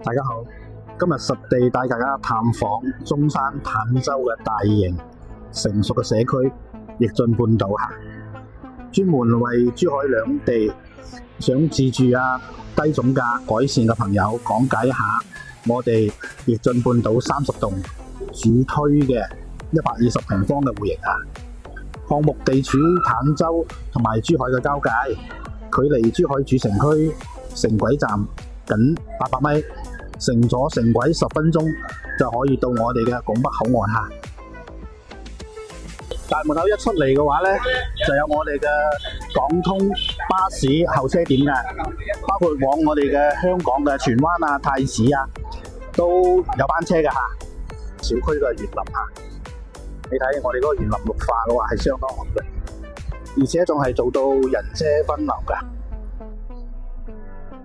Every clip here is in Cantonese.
大家好，今日實地帶大家探訪中山坦洲嘅大型成熟嘅社區奕進半島下，專門為珠海兩地想自住低總價改善嘅朋友講解一下我哋奕進半島30棟主推嘅120平方嘅戶型項目地處坦洲同埋珠海嘅交界，距離珠海主城區城軌站僅800米，乘咗城軌10分鐘就可以到我哋嘅拱北口岸下。大門口一出嚟嘅話呢，就有我哋嘅港通巴士候車點嘅，包括往我哋嘅香港嘅荃灣太子都有班車嘅嚇。小區嘅園林你睇我哋嗰個園林綠化嘅話係相當好嘅，而且仲係做到人車分流㗎。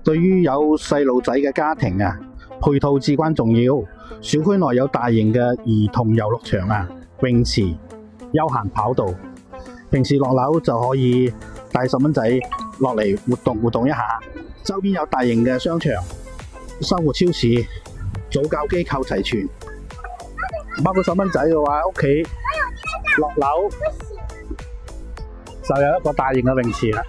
對於有細路仔嘅家庭配套至關重要。小區內有大型嘅兒童遊樂場泳池、休閒跑道，平時落樓就可以帶細蚊仔落嚟活動一下。周邊有大型嘅商場、生活超市、早教機構齊全，包括細蚊仔嘅話，屋企落樓就有一個大型嘅泳池啦。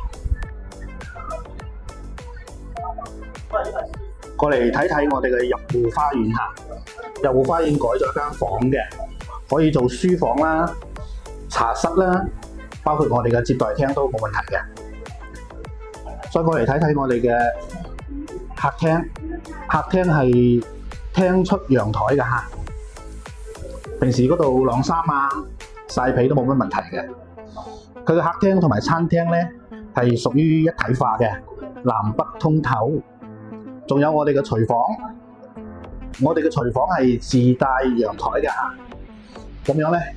過嚟睇睇我哋嘅入戶花園下，入戶花園改咗間房嘅，可以做書房啦、茶室啦，包括我哋嘅接待廳都冇問題嘅。再過嚟睇睇我哋嘅客廳，客廳係廳出陽台嘅嚇，平時嗰度晾衫曬被都冇乜問題嘅。佢嘅客廳同埋餐廳呢係屬於一體化嘅，南北通透。仲有我哋嘅廚房，我哋嘅廚房係自帶陽台嘅嚇，咁樣咧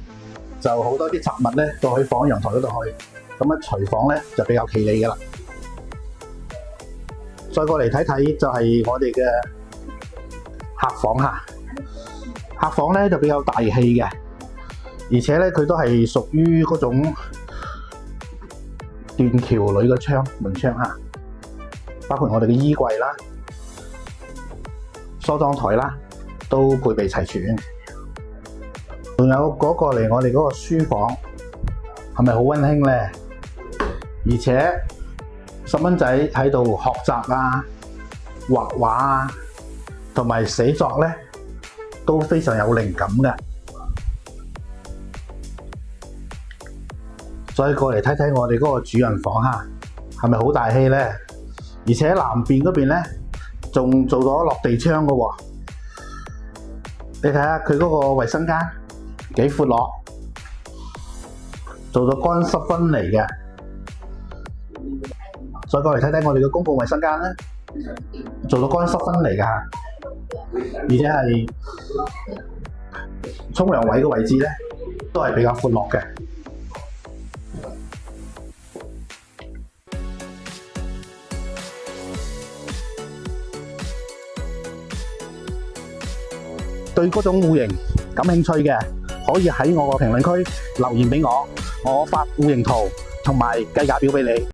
就好多啲雜物咧都可以放喺陽台嗰度去，咁廚房咧就比較企理嘅啦。再過嚟睇睇就係我哋嘅客房嚇，客房咧就比較大氣嘅，而且咧佢都係屬於嗰種斷橋鋁嘅門窗嚇，包括我哋嘅衣櫃啦、梳妝台啦，都配備齊全。仲有嗰個嚟我哋嗰個書房，係咪好溫馨呢？而且細蚊仔喺度學習畫畫同埋寫作呢，都非常有靈感嘅。再過嚟睇睇我哋嗰個主人房嚇，係咪好大氣呢？而且南邊嗰邊呢，仲做咗落地窗嘅喎，你睇下佢嗰個衛生間幾闊落，做咗乾濕分離嘅。再過嚟睇睇我哋嘅公共衛生間咧，做咗乾濕分離嘅嚇，而且係沖涼位嘅位置咧，都係比較闊落嘅。對嗰種戶型感興趣嘅，可以喺我個評論區留言俾我，我發戶型圖同埋計價表俾你。